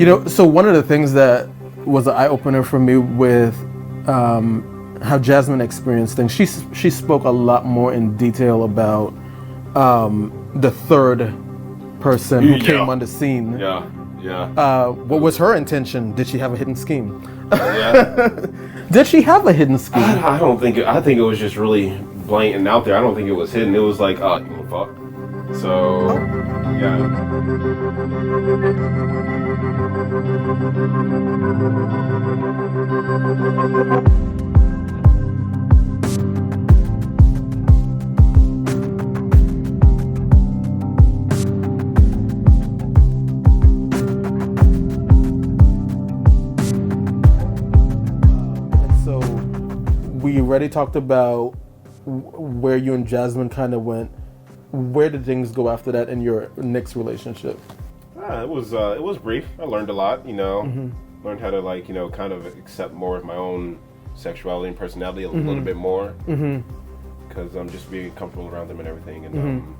So one of the things that was an eye opener for me with how Jasmine experienced things, she spoke a lot more in detail about the third person who came on the scene. Yeah. What was her intention? Did she have a hidden scheme? Yeah. Did she have a hidden scheme? I don't think. I think it was just really blatant out there. I don't think it was hidden. It was like, oh, you wanna fuck? So, yeah. So we already talked about where you and Jasmine kind of went. Where did things go after that in your next relationship? It was brief. I learned a lot. Learned how to kind of accept more of my own sexuality and personality a little bit more. Because I'm just being comfortable around them and everything, and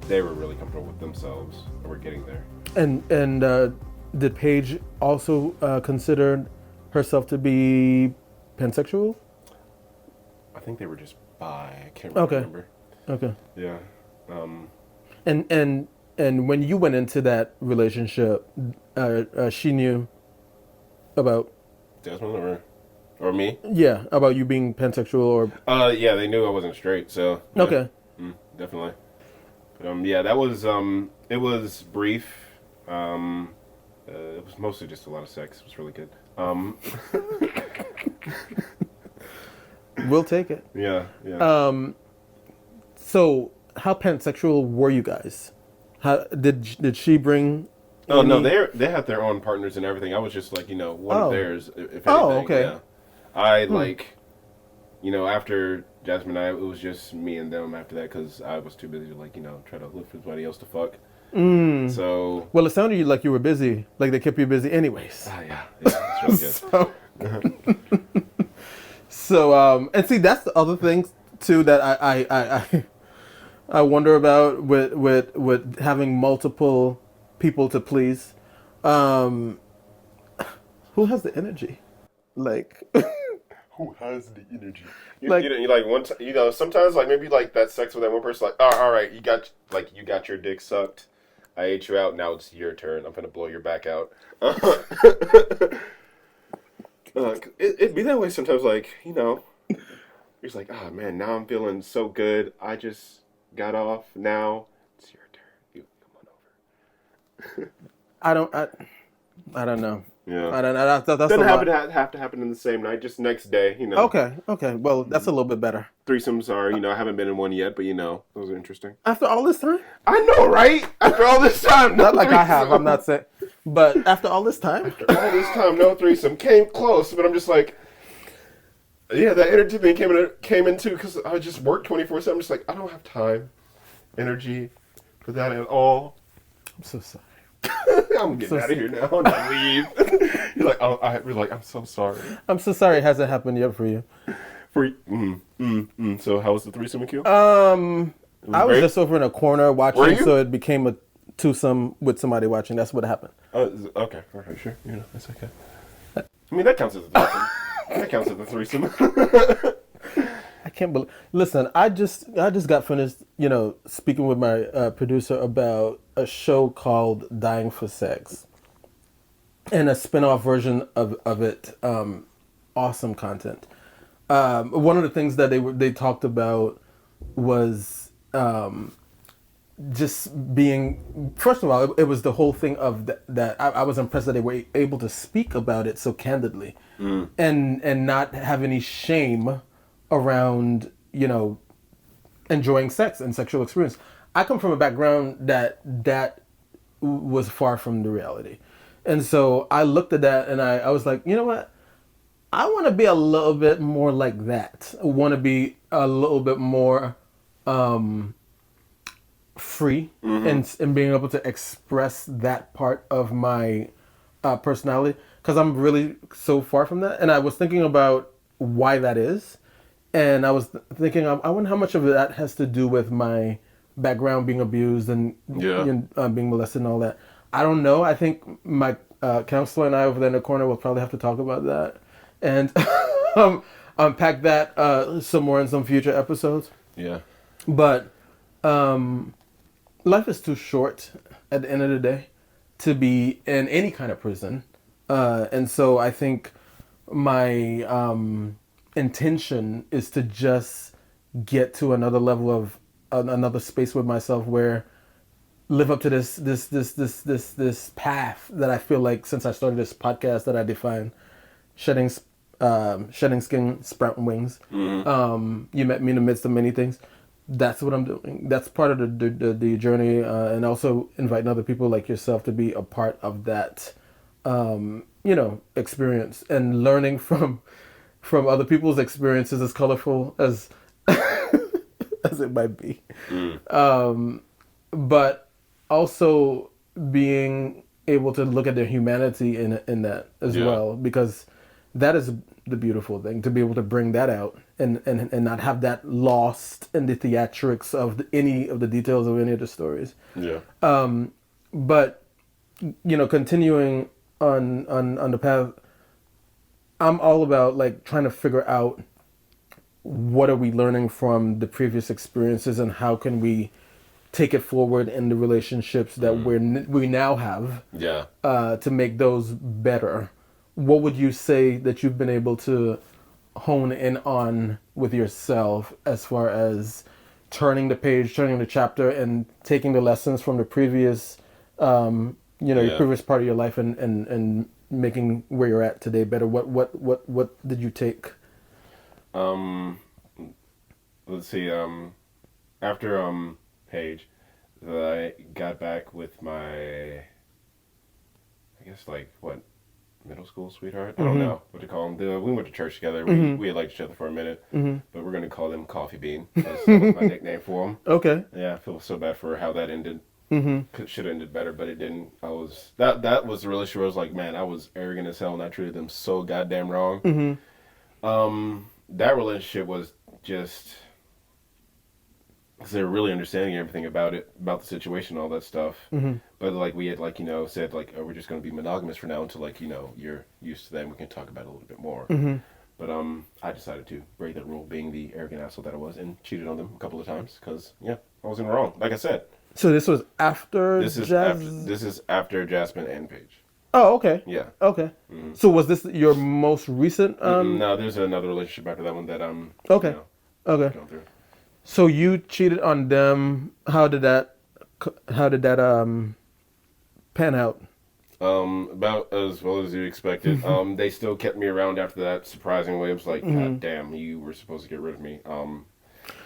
they were really comfortable with themselves, and we're getting there. And did Paige also consider herself to be pansexual? I think they were just bi. I can't really remember. Okay. Yeah. And when you went into that relationship, she knew about Jasmine or me? Yeah, about you being pansexual or. Yeah, they knew I wasn't straight, so. Yeah. Okay. Definitely. But, yeah, that was it was brief. It was mostly just a lot of sex. It was really good. We'll take it. Yeah. So how pansexual were you guys? How did she bring? Oh no, they had their own partners and everything. I was just like one of theirs, if anything. Oh, okay. Yeah. I after Jasmine and I, it was just me and them after that because I was too busy to try to look for somebody else to fuck. So. Well, it sounded like you were busy. Like they kept you busy, anyways. Yeah, it's really good. So, and see, that's the other thing too that I wonder about with having multiple people to please. Who has the energy? Like, who has the energy? Sometimes maybe that sex with that one person, all right, you got your dick sucked. I ate you out. Now it's your turn. I'm gonna blow your back out. It'd be that way sometimes. You're just like, ah, man. Now I'm feeling so good. I just got off. Now it's your turn. You come on over. I don't know. Yeah. I don't know. That's doesn't have to happen in the same night. Just next day. Okay. Well, that's a little bit better. Threesomes are. I haven't been in one yet, but those are interesting. After all this time. I know, right? After all this time. Not like I have. I'm not saying. But after all this time. After all this time, no threesome. Came close, but I'm just like. Yeah, that energy thing came in too because I just work 24/7. I'm just like, I don't have time, energy for that at all. I'm so sorry. I'm getting out of here now. I'm gonna leave. You're like, we're like, I'm so sorry. I'm so sorry it hasn't happened yet for you. So how was the threesome with you? I was just over in a corner watching, so it became a twosome with somebody watching. That's what happened. Okay, all right, sure. That's okay. I mean, that counts as a threesome. That counts as a threesome. I can't believe. Listen, I just got finished, speaking with my producer about a show called Dying for Sex, and a spin-off version of it. Awesome content. One of the things that they talked about was just being. First of all, it was the whole thing of that. I was impressed that they were able to speak about it so candidly, and not have any shame around enjoying sex and sexual experience. I come from a background that was far from the reality, and so I looked at that and I was like, you know what, I want to be a little bit more like that. I want to be a little bit more free and being able to express that part of my personality, because I'm really so far from that. And I was thinking about why that is. And I was thinking, I wonder how much of that has to do with my background being abused and being molested and all that. I don't know. I think Counselor and I over there in the corner will probably have to talk about that and unpack that some more in some future episodes. Yeah. But life is too short at the end of the day to be in any kind of prison. And so I think my intention is to just get to another level of another space with myself where live up to this path that I feel like since I started this podcast that I define shedding skin, sprouting wings. You met me in the midst of many things. That's what I'm doing. That's part of the journey, and also inviting other people like yourself to be a part of that, experience and learning from other people's experiences, as colorful as as it might be. But also being able to look at their humanity in that as well, because that is the beautiful thing, to be able to bring that out and not have that lost in the theatrics of any of the details of any of the stories. But continuing on the path, I'm all about like trying to figure out what are we learning from the previous experiences and how can we take it forward in the relationships that we now have to make those better. What would you say that you've been able to hone in on with yourself as far as turning the page, turning the chapter, and taking the lessons from the previous, your previous part of your life and making where you're at today better? What did you take? Let's see. After Paige, I got back with my, I guess middle school sweetheart. I don't know what to call them. We went to church together. We had liked each other for a minute, but we're gonna call them Coffee Bean. That was my nickname for them. Okay. Yeah, I feel so bad for how that ended. Should have ended better, but it didn't. That was the relationship where I was like, man, I was arrogant as hell and I treated them so goddamn wrong. That relationship was just because they were really understanding everything about the situation, all that stuff. But we had said oh, we're just going to be monogamous for now until you're used to that and we can talk about it a little bit more. But I decided to break that rule, being the arrogant asshole that I was, and cheated on them a couple of times because I wasn't wrong. Like I said. So this was after this is after Jasmine and Paige. Oh, okay. Yeah. Okay. So was this your most recent? No, there's another relationship after that one that I'm. Okay. Okay. Going through. So you cheated on them. How did that pan out? About as well as you expected. They still kept me around after that. Surprisingly, it was like, God damn, you were supposed to get rid of me.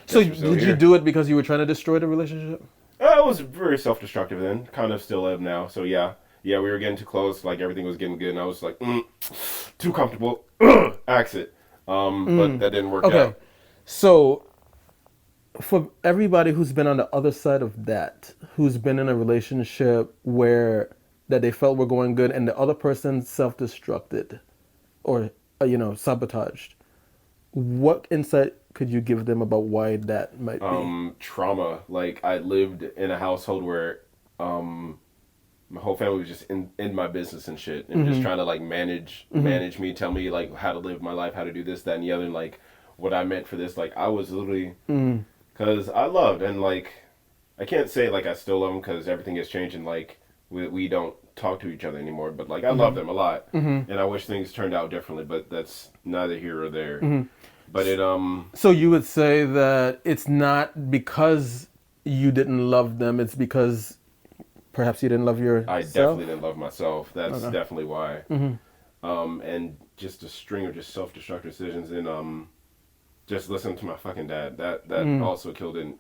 So did you do it because you were trying to destroy the relationship? I was very self-destructive then. Kind of still am now. So yeah, we were getting too close. Everything was getting good, and I was like, too comfortable. Exit. But that didn't work out. So for everybody who's been on the other side of that, who's been in a relationship where that they felt were going good and the other person self-destructed or sabotaged, what insight could you give them about why that might be? Trauma. I lived in a household where my whole family was just in my business and shit, and just trying to manage me, tell me how to live my life, how to do this, that, and the other, and what I meant for this. I was literally, because I loved, and I can't say I still love them because everything has changed and we don't talk to each other anymore. But I love them a lot, and I wish things turned out differently. But that's neither here or there. But it So you would say that it's not because you didn't love them; it's because perhaps you didn't love yourself? I definitely didn't love myself. That's definitely why. And just a string of just self-destructive decisions, and just listening to my fucking dad. That also killed it.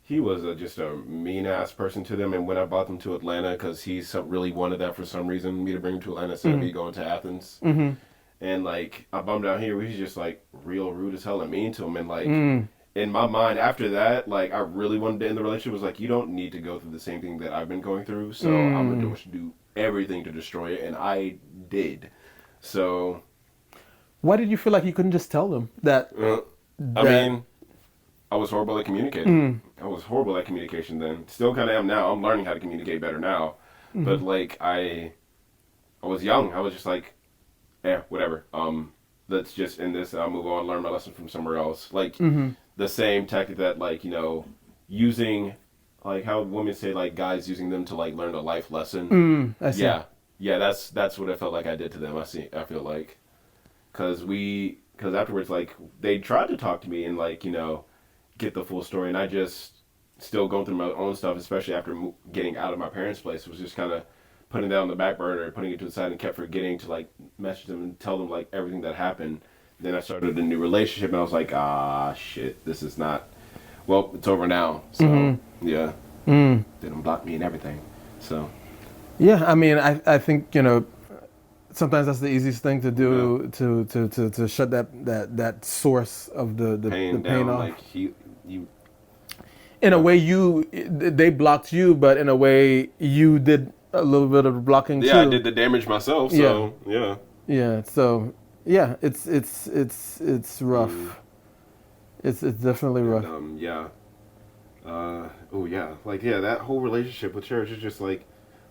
He was just a mean ass person to them. And when I brought them to Atlanta, because he really wanted that for some reason, me to bring him to Atlanta instead of me going to Athens. And I bummed out here. He was just real rude as hell and mean to him. And in my mind, after that, I really wanted to end the relationship. Was you don't need to go through the same thing that I've been going through. So I'm gonna do everything to destroy it, and I did. So, why did you feel like you couldn't just tell them that? I mean, I was horrible at communicating. I was horrible at communication then. Still kind of am now. I'm learning how to communicate better now. But like I was young. I was just like, yeah, whatever. Let's just end this. I'll move on, learn my lesson from somewhere else. Like the same tactic that like using like how women say like guys using them to like learn a life lesson. I see. Yeah. That's what I felt like I did to them. I feel like because afterwards like they tried to talk to me and like get the full story, and I just still going through my own stuff, especially after getting out of my parents' place. It was just kind of putting that on the back burner, putting it to the side, and kept forgetting to like message them and tell them like everything that happened. Then I started a new relationship, and I was like, shit, this is not. Well, it's over now. So yeah, they don't block me and everything. So yeah, I mean, I think sometimes that's the easiest thing to do to shut that source of the pain down, off. like you. In a way, they blocked you, but in a way, you did a little bit of blocking too. Yeah, I did the damage myself. So yeah. Yeah. So yeah, it's rough. It's definitely rough. That whole relationship with church is just like,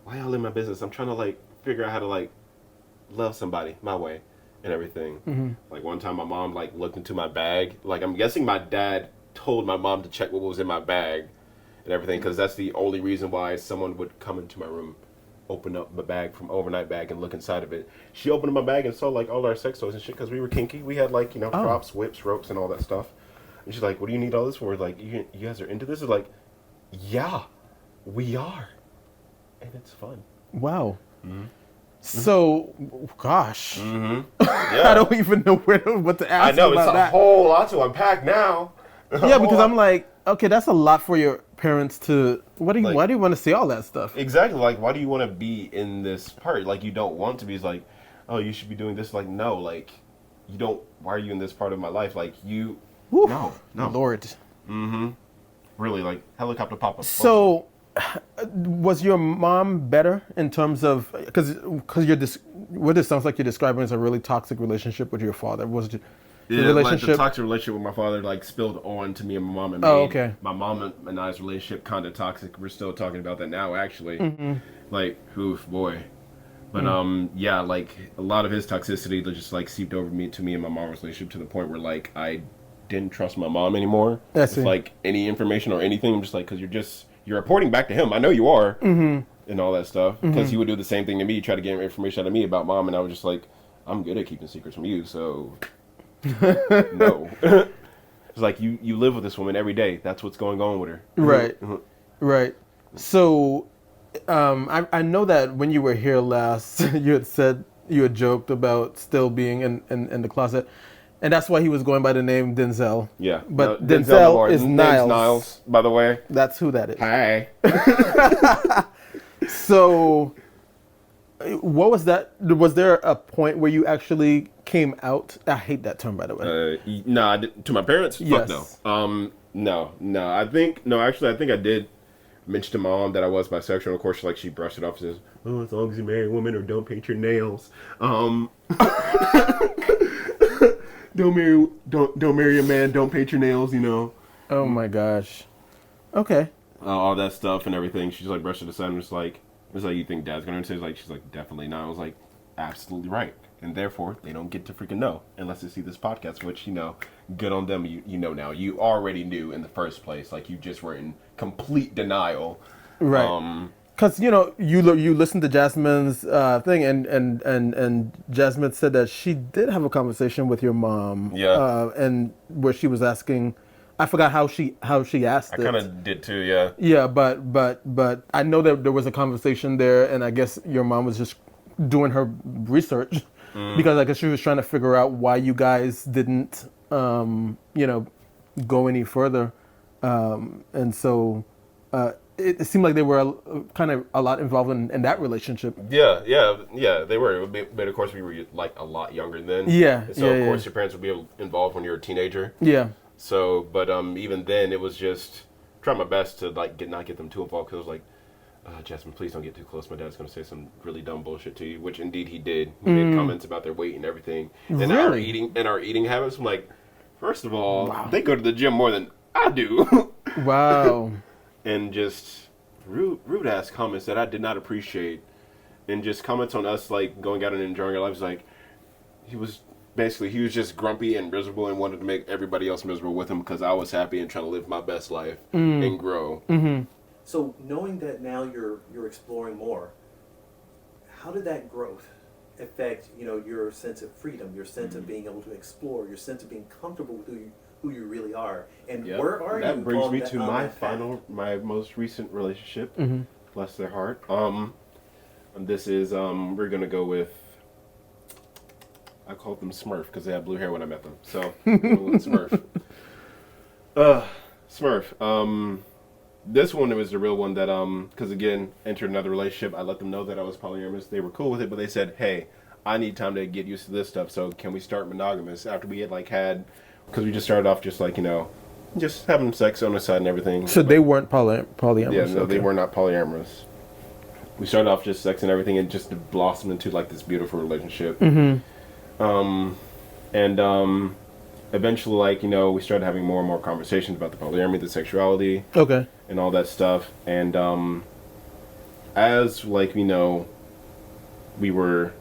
why y'all in my business? I'm trying to like figure out how to like love somebody my way and everything. Like one time, my mom like looked into my bag. Like I'm guessing my dad told my mom to check what was in my bag and everything, because that's the only reason why someone would come into my room, open up my bag from overnight bag and look inside of it. She opened up my bag and saw like all our sex toys and shit, because we were kinky. We had like props, whips, ropes, and all that stuff. And she's like, "What do you need all this for?" Like, you guys are into this? Is like, yeah, we are, and it's fun. Wow. So, gosh, Yeah. I don't even know what to ask. I know, about it's a whole lot to unpack now. Yeah, because I'm like, okay, that's a lot for your parents to. Why do you want to see all that stuff? Exactly. Like, why do you want to be in this part? Like, you don't want to be. It's like, oh, you should be doing this. Like, no, like, you don't. Why are you in this part of my life? Like, you. Woof. No. Lord. Really, like helicopter pop up. So, was your mom better in terms of because what it sounds like you're describing is a really toxic relationship with your father? Was it? Like the toxic relationship with my father like spilled on to me and my mom, and made my mom and I's relationship kind of toxic. We're still talking about that now, actually. Like, oof, boy. But like a lot of his toxicity just like seeped over to me and my mom's relationship, to the point where like I didn't trust my mom anymore. With like any information or anything. I'm just like, because you're reporting back to him. I know you are, and all that stuff. Because he would do the same thing to me, try to get information out of me about mom, and I was just like, I'm good at keeping secrets from you, so. No. It's like you live with this woman every day. That's what's going on with her. Right. Right. So I know that when you were here last, you had joked about still being in the closet, and that's why he was going by the name Denzel. Yeah. But no, Denzel is Niles. Niles, by the way. That's who that is. Hi. So what was that? Was there a point where you actually came out? I hate that term, by the way. No, to my parents? Yes. Fuck no. No. I think I did mention to my mom that I was bisexual. And of course, like, she brushed it off and says, "Oh, as long as you marry a woman or don't paint your nails." Don't marry a man. Don't paint your nails. Oh my gosh. Okay. All that stuff and everything. She's like brushed it aside and was like, you think Dad's gonna say? Like, she's like, definitely not. I was like, absolutely right. And therefore, they don't get to freaking know unless they see this podcast, which, good on them. You know now. You already knew in the first place. Like, you just were in complete denial. Right. Because, you listened to Jasmine's thing, and Jasmine said that she did have a conversation with your mom. Yeah. And where she was asking, I forgot how she asked it. I kind of did too, yeah. Yeah, but I know that there was a conversation there, and I guess your mom was just doing her research because I guess she was trying to figure out why you guys didn't, go any further, and so it seemed like they were kind of a lot involved in that relationship. Yeah, they were. But of course, we were like a lot younger then. Yeah. So of course, your parents would be involved when you're a teenager. Yeah. So, but even then, it was just trying my best to like not get them too involved, because I was like, Jasmine, please don't get too close. My dad's going to say some really dumb bullshit to you, which indeed he did. He made comments about their weight and everything, and our eating habits. I'm like, first of all, they go to the gym more than I do. Wow. And just rude ass comments that I did not appreciate, and just comments on us like going out and enjoying our lives. Like he was just grumpy and miserable and wanted to make everybody else miserable with him because I was happy and trying to live my best life and grow. So knowing that now you're exploring more, how did that growth affect your sense of freedom, your sense of being able to explore, your sense of being comfortable with who you really are, and where are you? That brings me to on my most recent relationship. Bless their heart. And this is we're gonna go with. I called them Smurf because they had blue hair when I met them. So Smurf. Smurf. This one was the real one that because again entered another relationship. I let them know that I was polyamorous. They were cool with it, but they said, "Hey, I need time to get used to this stuff. So can we start monogamous?" After we had because we just started off just like just having sex on the side and everything. So they weren't polyamorous. Yeah, no, they were not polyamorous. We started off just sex and everything, and just blossomed into like this beautiful relationship. Eventually, like, we started having more and more conversations about the polyamory, the sexuality, and all that stuff. And as like we were,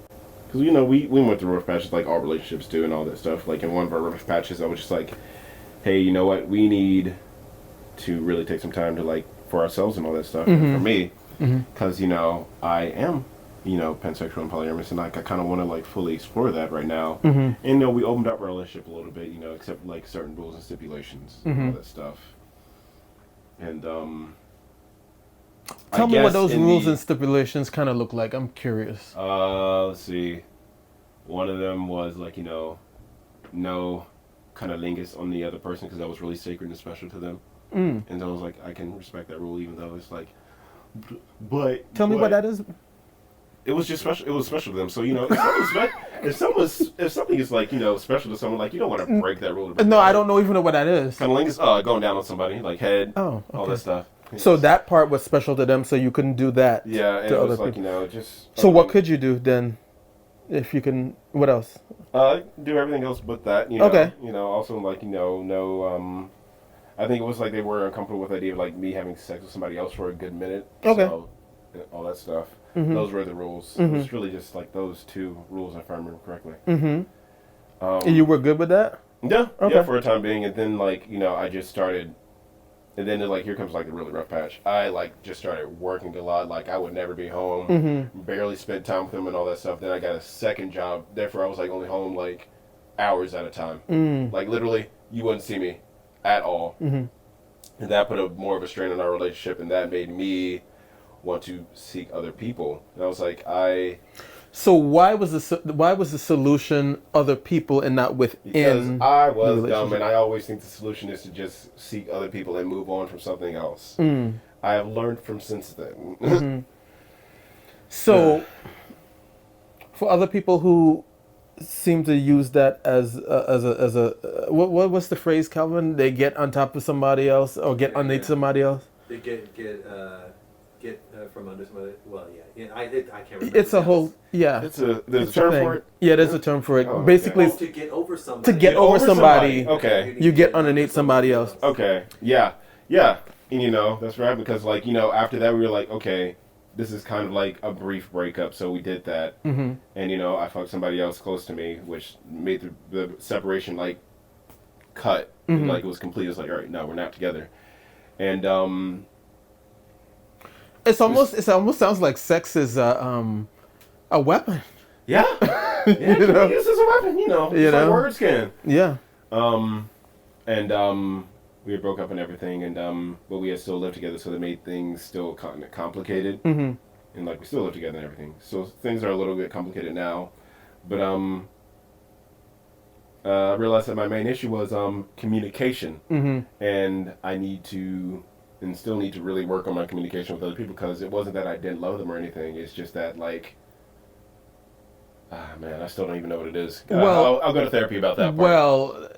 because we went through rough patches like all relationships do and all that stuff. Like in one of our rough patches, I was just like, hey, you know what? We need to really take some time to like for ourselves and all that stuff. And for me, because I am pansexual and polyamorous, and like I kind of want to like fully explore that right now. And we opened up our relationship a little bit, except like certain rules and stipulations and all that stuff. And tell me what those rules and stipulations kind of look like. I'm curious. Let's see. One of them was like no cunnilingus on the other person because that was really sacred and special to them. And so I was like, I can respect that rule even though it's like, but tell me what that is. It was just special. It was special to them. So if something is like special to someone, like you don't want to break that rule. No, I don't even know what that is. Cunnilingus, going down on somebody, like head, all that stuff. So that part was special to them, so you couldn't do that. Yeah, and to it was other like people. just. So what could you do then, if you can? What else? Do everything else but that. Also like no. I think it was like they were uncomfortable with the idea of like me having sex with somebody else for a good minute. So, all that stuff. Those were the rules. It was really just like those two rules, if I remember correctly. And you were good with that? Yeah, yeah, for a time being. And then like I just started, and then like here comes like the really rough patch. I like just started working a lot. Like I would never be home. Barely spent time with them and all that stuff. Then I got a second job. Therefore, I was like only home like hours at a time. Like literally, you wouldn't see me at all. And that put more of a strain on our relationship, and that made me want to seek other people. And I was like, So why was the solution other people and not within? Because I was dumb, and I always think the solution is to just seek other people and move on from something else. I have learned from since then. So for other people who seem to use that as a what's the phrase, Calvin? They get on top of somebody else or get underneath somebody else. They get from under somebody. Well, I can't remember. It's a whole there's a term for it. Yeah, there's a term for it. Basically, to get over somebody. To get over somebody. Okay. You get underneath somebody else. Okay. Yeah. And that's right, because like after that we were like, okay, this is kind of like a brief breakup, so we did that. And I fucked somebody else close to me, which made the separation like cut. Like it was complete. It's like, all right, no, we're not together. And it almost sounds like sex is a weapon. Yeah. Yeah, this is a weapon, like words can. Yeah. We had broke up and everything, and but we had still lived together, so that made things still kind of complicated. And like we still live together and everything, so things are a little bit complicated now. But I realized that my main issue was communication, and I need to and still need to really work on my communication with other people, because it wasn't that I didn't love them or anything. It's just that like. Man, I still don't even know what it is. Well, I'll go to therapy about that part. Well,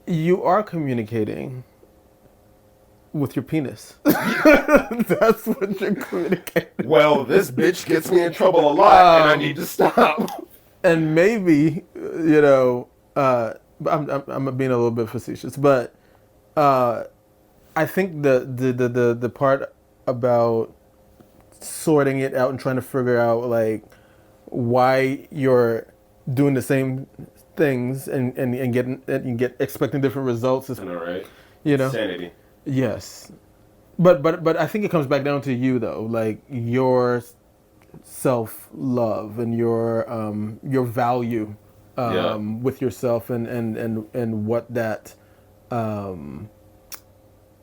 you are communicating with your penis. That's what you're communicating. Well, this bitch gets me in trouble a lot, and I need to stop. And maybe, I'm being a little bit facetious, but I think the part about sorting it out and trying to figure out like why you're doing the same things and get expecting different results. I know, right? You know, Sanity. yes, but I think it comes back down to you though, like your self love and your value with yourself and what that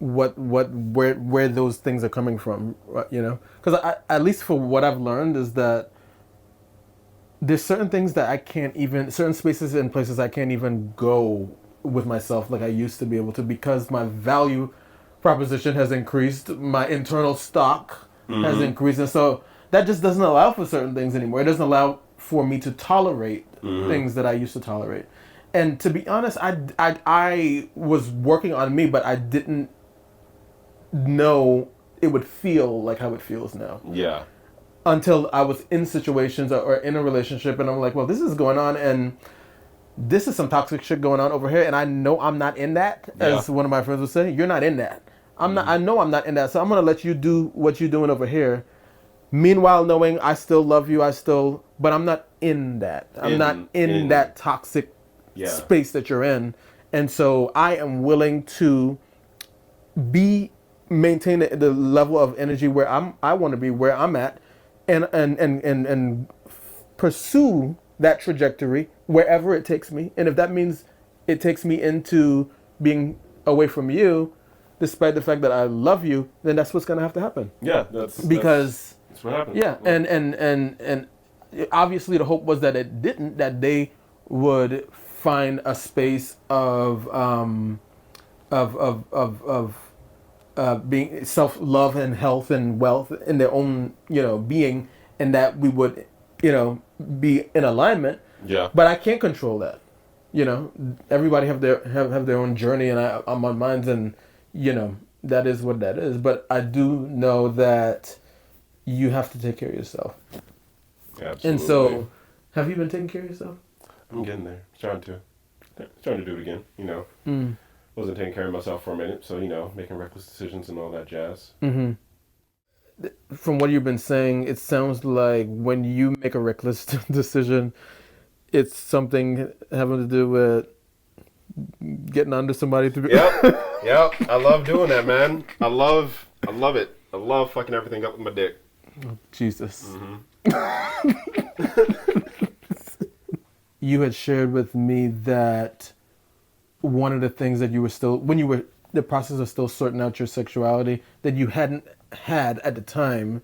where those things are coming from, you know, because I, at least for what I've learned is that there's certain things that I can't even, certain spaces and places I can't even go with myself like I used to be able to, because my value proposition has increased, my internal stock has increased, and so that just doesn't allow for certain things anymore. It doesn't allow for me to tolerate things that I used to tolerate. And to be honest, I was working on me, but I didn't know it would feel like how it feels now. Yeah. Until I was in situations or in a relationship, and I'm like, well, this is going on, and this is some toxic shit going on over here, and I know I'm not in that. As one of my friends would say, you're not in that. I'm not. I know I'm not in that. So I'm gonna let you do what you're doing over here. Meanwhile, knowing I still love you, but I'm not in that. I'm not in that toxic space that you're in, and so I am willing to maintain the level of energy where I want to be, where I'm at, and pursue that trajectory wherever it takes me. And if that means it takes me into being away from you, despite the fact that I love you, then that's what's gonna have to happen. Yeah, that's what happened. Yeah, and obviously the hope was that it didn't, that they would find a space of being self-love and health and wealth in their own, being, and that we would, be in alignment. Yeah. But I can't control that. Everybody have their own journey, and I'm on mine, and that is what that is. But I do know that you have to take care of yourself. Absolutely. And so, have you been taking care of yourself? I'm getting there. Trying to do it again. Wasn't taking care of myself for a minute, so making reckless decisions and all that jazz. Mm-hmm. From what you've been saying, it sounds like when you make a reckless decision, it's something having to do with getting under somebody to be. Yep. I love doing that, man. I love it. I love fucking everything up with my dick. Oh, Jesus. You had shared with me that one of the things that you were still, when you were the process of still sorting out your sexuality, that you hadn't had at the time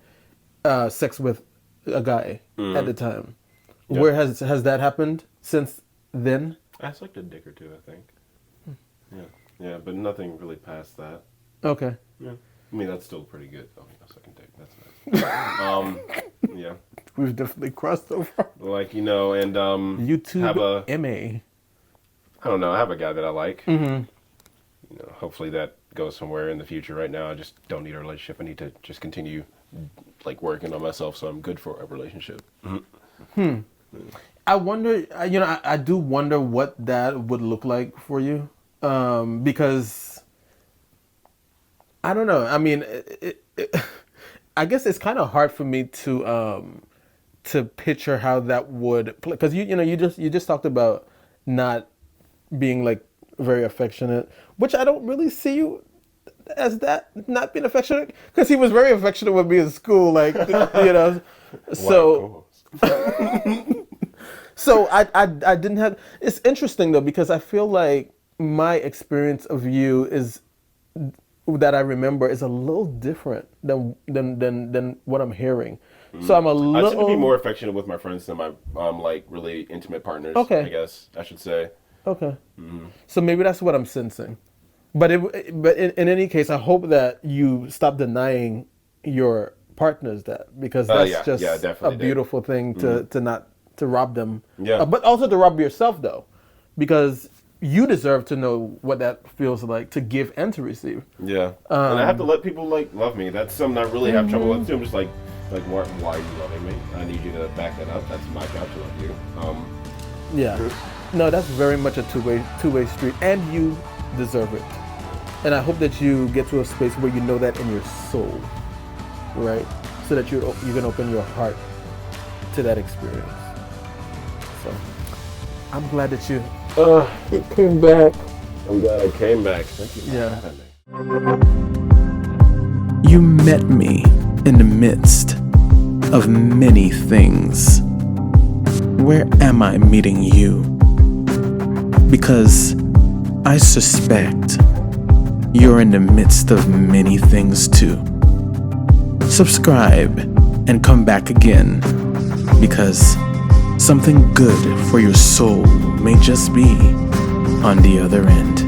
sex with a guy at the time. Yeah. Where has that happened since then? I sucked a dick or two, I think. Yeah, but nothing really past that. Okay. Yeah. I mean, that's still pretty good. Oh, sucking dick. That's nice. Yeah. We've definitely crossed over. Like, and YouTube have a MA. I don't know. I have a guy that I like. Mm-hmm. Hopefully that goes somewhere in the future. Right now, I just don't need a relationship. I need to just continue, working on myself, so I'm good for a relationship. Mm-hmm. I wonder. I do wonder what that would look like for you, because I don't know. I mean, I guess it's kind of hard for me to picture how that would play, because you just talked about not being very affectionate, which I don't really see you as that, not being affectionate, because he was very affectionate with me in school, so so I didn't have. It's interesting though, because I feel like my experience of you is that I remember is a little different than what I'm hearing. So I'm a little. I tend to be more affectionate with my friends than my really intimate partners. Okay. I guess I should say. Okay. Mm-hmm. So maybe that's what I'm sensing. But in any case, I hope that you stop denying your partners that, because that's just a beautiful thing to rob them. Yeah. But also to rob yourself though, because you deserve to know what that feels like to give and to receive. Yeah. And I have to let people love me. That's something I really have trouble with too. I'm just like why are you loving me? I need you to back that up. That's my job to love you. Yeah. No, that's very much a two-way street, and you deserve it. And I hope that you get to a space where you know that in your soul. right? So that you can open your heart to that experience. So I'm glad that you came back. I'm glad I came back. Thank you for having me. You met me in the midst of many things. Where am I meeting you? Because I suspect you're in the midst of many things too. Subscribe and come back again, because something good for your soul may just be on the other end.